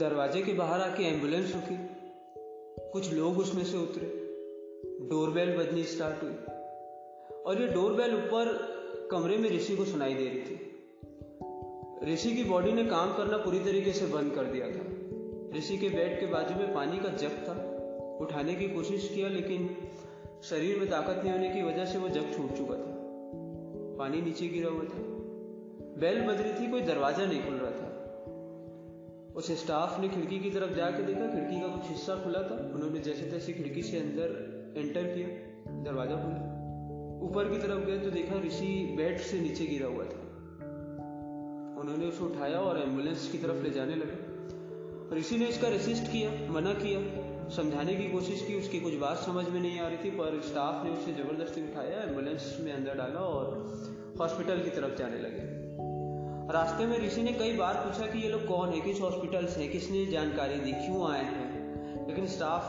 दरवाजे के बाहर आके एम्बुलेंस रुकी, कुछ लोग उसमें से उतरे, डोरबेल बजनी स्टार्ट हुई और ये डोरबेल ऊपर कमरे में ऋषि को सुनाई दे रही थी। ऋषि की बॉडी ने काम करना पूरी तरीके से बंद कर दिया था। ऋषि के बेड के बाजू में पानी का जग था, उठाने की कोशिश किया लेकिन शरीर में ताकत नहीं होने की वजह से वो जग छूट चुका था, पानी नीचे गिरा हुआ था। बेल बज रही थी, कोई दरवाजा नहीं खुल रहा था। उस स्टाफ ने खिड़की की तरफ जाकर देखा, खिड़की का कुछ हिस्सा खुला था। उन्होंने जैसे तैसे खिड़की से अंदर एंटर किया, दरवाजा खुला। ऊपर की तरफ गए तो देखा ऋषि बेड से नीचे गिरा हुआ था। उन्होंने उसे उठाया और एम्बुलेंस की तरफ ले जाने लगे। ऋषि ने इसका रेसिस्ट किया, मना किया, समझाने की कोशिश की, उसकी कुछ बात समझ में नहीं आ रही थी, पर स्टाफ ने उसे जबरदस्ती उठाया, एम्बुलेंस में अंदर डाला और हॉस्पिटल की तरफ जाने लगे। रास्ते में ऋषि ने कई बार पूछा कि ये लोग कौन है, किस हॉस्पिटल से, किसने जानकारी दी, क्यों आए हैं, लेकिन स्टाफ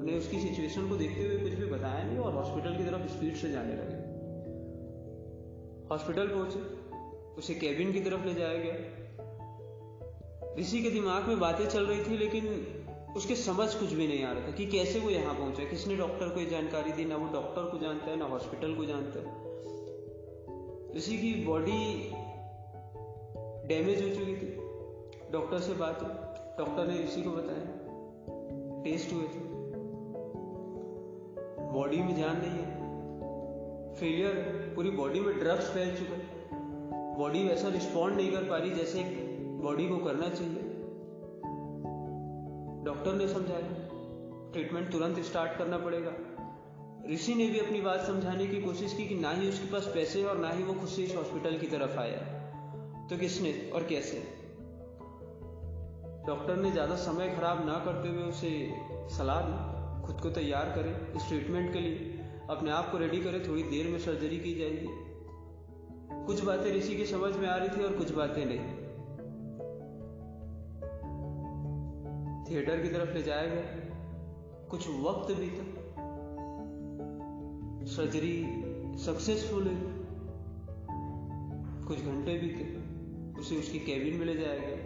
ने उसकी सिचुएशन को देखते हुए कुछ भी बताया नहीं और हॉस्पिटल की तरफ स्पीड से जाने लगे। हॉस्पिटल पहुंचे, उसे केबिन की तरफ ले जाया गया। ऋषि के दिमाग में बातें चल रही थी लेकिन उसके समझ कुछ भी नहीं आ रहा था कि कैसे वो यहाँ पहुंचा, किसने डॉक्टर को जानकारी दी। ना वो डॉक्टर को जानता है, ना हॉस्पिटल को जानता है। ऋषि की बॉडी डैमेज हो चुकी थी। डॉक्टर से बात हुई, डॉक्टर ने ऋषि को बताया, टेस्ट हुए थे, बॉडी में जान नहीं है, फेलियर है, पूरी बॉडी में ड्रग्स फैल चुका है, बॉडी वैसा रिस्पॉन्ड नहीं कर पा रही जैसे बॉडी को करना चाहिए। डॉक्टर ने समझाया ट्रीटमेंट तुरंत स्टार्ट करना पड़ेगा। ऋषि ने भी अपनी बात समझाने की कोशिश की कि ना ही उसके पास पैसे और ना ही वो खुद से इस हॉस्पिटल की तरफ आया, तो किसने और कैसे। डॉक्टर ने ज्यादा समय खराब ना करते हुए उसे सलाह दी खुद को तैयार करे इस ट्रीटमेंट के लिए, अपने आप को रेडी करे, थोड़ी देर में सर्जरी की जाएगी। कुछ बातें ऋषि की समझ में आ रही थी और कुछ बातें नहीं। थिएटर की तरफ ले जाया गया, कुछ वक्त बीता, सर्जरी सक्सेसफुल हुई। कुछ घंटे बीते, उसे उसकी केबिन में ले जाया गया।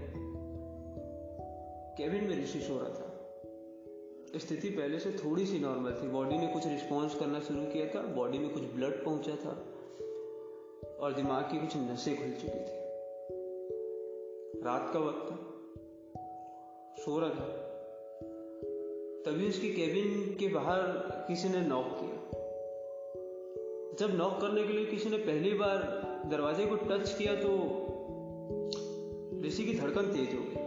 केबिन में ऋषि सो रहा था। स्थिति पहले से थोड़ी सी नॉर्मल थी, बॉडी ने कुछ रिस्पॉन्स करना शुरू किया था, बॉडी में कुछ ब्लड पहुंचा था और दिमाग की कुछ नसें खुल चुकी थी। रात का वक्त था, सो रहा था। तभी उसकी केबिन के बाहर किसी ने नॉक किया। जब नॉक करने के लिए किसी ने पहली बार दरवाजे को टच किया तो ऋषि की धड़कन तेज हो गई।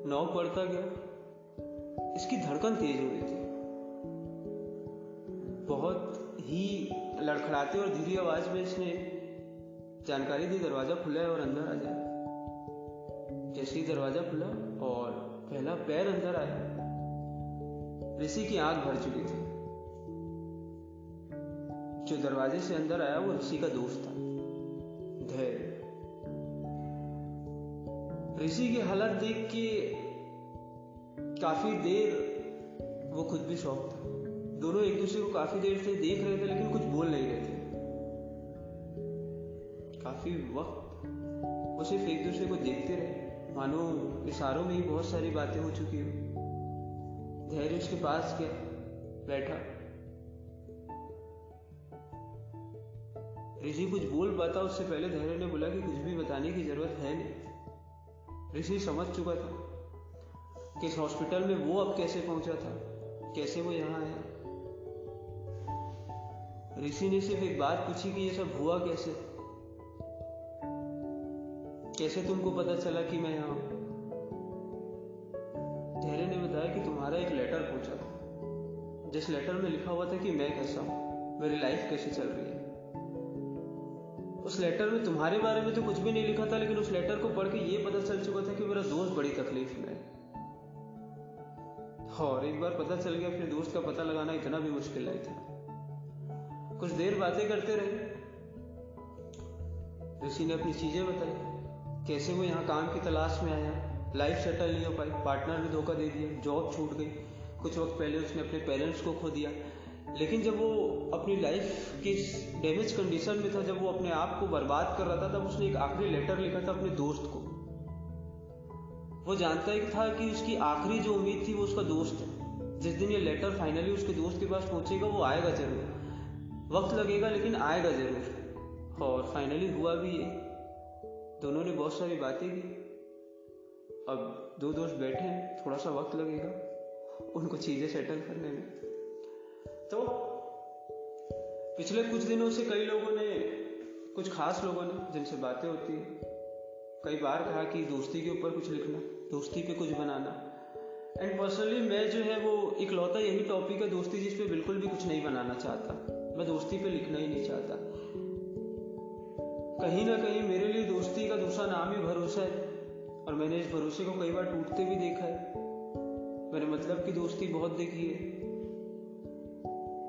नॉक बढ़ता गया, इसकी धड़कन तेज हो रही थी। बहुत ही लड़खड़ाते और धीमी आवाज में इसने जानकारी दी दरवाजा खुला है और अंदर आ जाए। जैसे ही दरवाजा खुला और पहला पैर अंदर आया, ऋषि की आंख भर चुकी थी। जो दरवाजे से अंदर आया वो ऋषि का दोस्त था, धैर्य। ऋषि की हालत देख के काफी देर वो खुद भी शॉक था। दोनों एक दूसरे को काफी देर से देख रहे थे लेकिन कुछ बोल नहीं रहे थे। काफी वक्त वो सिर्फ एक दूसरे को देखते रहे, मानो इशारों में ही बहुत सारी बातें हो चुकी हो। धैर्य उसके पास गया, बैठा। ऋषि कुछ बोल पाता उससे पहले धैर्य ने बोला कि कुछ भी बताने की जरूरत है नहीं। ऋषि समझ चुका था कि इस हॉस्पिटल में वो अब कैसे पहुंचा था, कैसे वो यहां आया। ऋषि ने सिर्फ एक बात पूछी कि ये सब हुआ कैसे, कैसे तुमको पता चला कि मैं यहां हूं। धैर्य ने बताया कि तुम्हारा एक लेटर पहुंचा था, जिस लेटर में लिखा हुआ था कि मैं कैसा हूं, मेरी लाइफ कैसे चल रही है। उस लेटर में तुम्हारे बारे में तो कुछ भी नहीं लिखा था, लेकिन उस लेटर को पढ़ के ये पता चल चुका था कि मेरा दोस्त बड़ी तकलीफ में है। और एक बार पता चल गया, अपने दोस्त का पता लगाना इतना भी मुश्किल नहीं था। कुछ देर बातें करते रहे। ऋषि ने अपनी चीजें बताई, कैसे वो यहाँ काम की तलाश में आया, लाइफ सेटल नहीं हो पाई, पार्टनर ने धोखा दे दिया, जॉब छूट गई, कुछ वक्त पहले उसने अपने पेरेंट्स को खो दिया। लेकिन जब वो अपनी लाइफ की डैमेज कंडीशन में था, जब वो अपने आप को बर्बाद कर रहा था, तब उसने एक आखिरी लेटर लिखा था अपने दोस्त को, वो जानता था कि उसकी आखिरी जो उम्मीद थी वो उसका दोस्त है। जिस दिन ये लेटर फाइनली उसके दोस्त के पास पहुंचेगा वो आएगा जरूर, वक्त लगेगा लेकिन आएगा जरूर। और फाइनली हुआ भी ये। दोनों ने बहुत सारी बातें की। अब दो दोस्त बैठे हैं, थोड़ा सा वक्त लगेगा उनको चीजें सेटल करने में। तो पिछले कुछ दिनों से कई लोगों ने, कुछ खास लोगों ने जिनसे बातें होती है, कई बार कहा कि दोस्ती के ऊपर कुछ लिखना, दोस्ती पे कुछ बनाना। एंड पर्सनली मैं जो है वो इकलौता यही टॉपिक है दोस्ती जिस पे बिल्कुल भी कुछ नहीं बनाना चाहता। मैं दोस्ती पे लिखना ही नहीं चाहता। कहीं ना कहीं मेरे लिए दोस्ती का दूसरा नाम ही भरोसा है, और मैंने इस भरोसे को कई बार टूटते भी देखा है। मैंने मतलब की दोस्ती बहुत देखी है।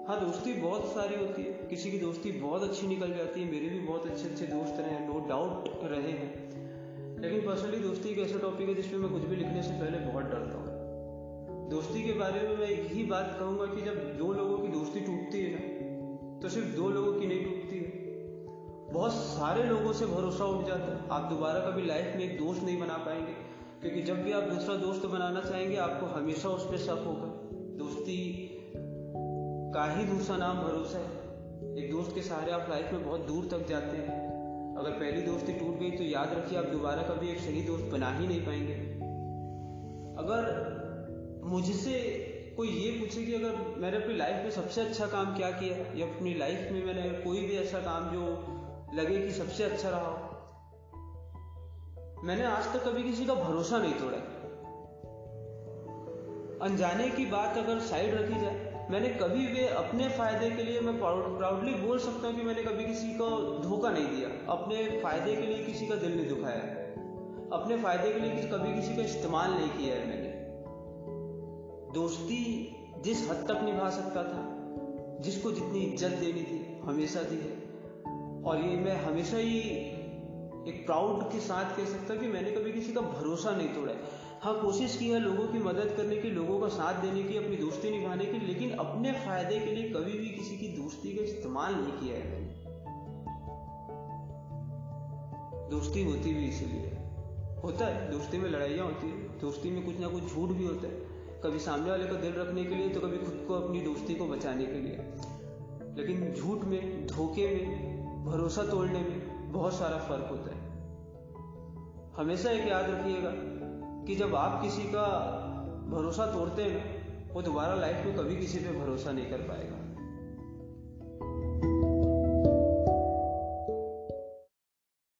हाँ, दोस्ती बहुत सारी होती है, किसी की दोस्ती बहुत अच्छी निकल जाती है। मेरे भी बहुत अच्छे अच्छे दोस्त रहे हैं, नो डाउट रहे हैं। लेकिन पर्सनली दोस्ती एक ऐसा टॉपिक है जिसमें मैं कुछ भी लिखने से पहले बहुत डरता हूँ। दोस्ती के बारे में मैं एक ही बात कहूंगा कि जब दो लोगों की दोस्ती टूटती है ना, तो सिर्फ दो लोगों की नहीं टूटती है, बहुत सारे लोगों से भरोसा उठ जाता है। आप दोबारा कभी लाइफ में एक दोस्त नहीं बना पाएंगे, क्योंकि जब भी आप दूसरा दोस्त बनाना चाहेंगे आपको हमेशा उस पर शक होगा। दोस्ती का ही दूसरा नाम भरोसा है। एक दोस्त के सहारे आप लाइफ में बहुत दूर तक जाते हैं। अगर पहली दोस्ती टूट गई तो याद रखिए आप दोबारा कभी एक सही दोस्त बना ही नहीं पाएंगे। अगर मुझसे कोई ये पूछे कि अगर मैंने अपनी लाइफ में सबसे अच्छा काम क्या किया, या अपनी लाइफ में मैंने कोई भी ऐसा काम जो लगे कि सबसे अच्छा रहा हो, मैंने आज तक कभी किसी का भरोसा नहीं तोड़ा। अनजाने की बात अगर साइड रखी जाए, मैंने कभी भी अपने फायदे के लिए, मैं प्राउडली बोल सकता हूँ कि मैंने कभी किसी को धोखा नहीं दिया। अपने फायदे के लिए किसी का दिल नहीं दुखाया, अपने फायदे के लिए कभी किसी का इस्तेमाल नहीं किया है मैंने। दोस्ती जिस हद तक निभा सकता था, जिसको जितनी इज्जत देनी थी, हमेशा दी है। और ये मैं हमेशा ही एक प्राउड के साथ कह सकता कि मैंने कभी किसी का भरोसा नहीं तोड़ा है। हाँ, कोशिश की है लोगों की मदद करने की, लोगों का साथ देने की, अपनी दोस्ती निभाने की, लेकिन अपने फायदे के लिए कभी भी किसी की दोस्ती का इस्तेमाल नहीं किया है मैंने। दोस्ती होती भी इसीलिए होता है, दोस्ती में लड़ाइयाँ होती है, दोस्ती में कुछ ना कुछ झूठ भी होता है, कभी सामने वाले का दिल रखने के लिए, तो कभी खुद को अपनी दोस्ती को बचाने के लिए। लेकिन झूठ में, धोखे में, भरोसा तोड़ने में बहुत सारा फर्क होता है। हमेशा एक याद रखिएगा कि जब आप किसी का भरोसा तोड़ते हैं ना, वो दोबारा लाइफ में कभी किसी पे भरोसा नहीं कर पाएगा।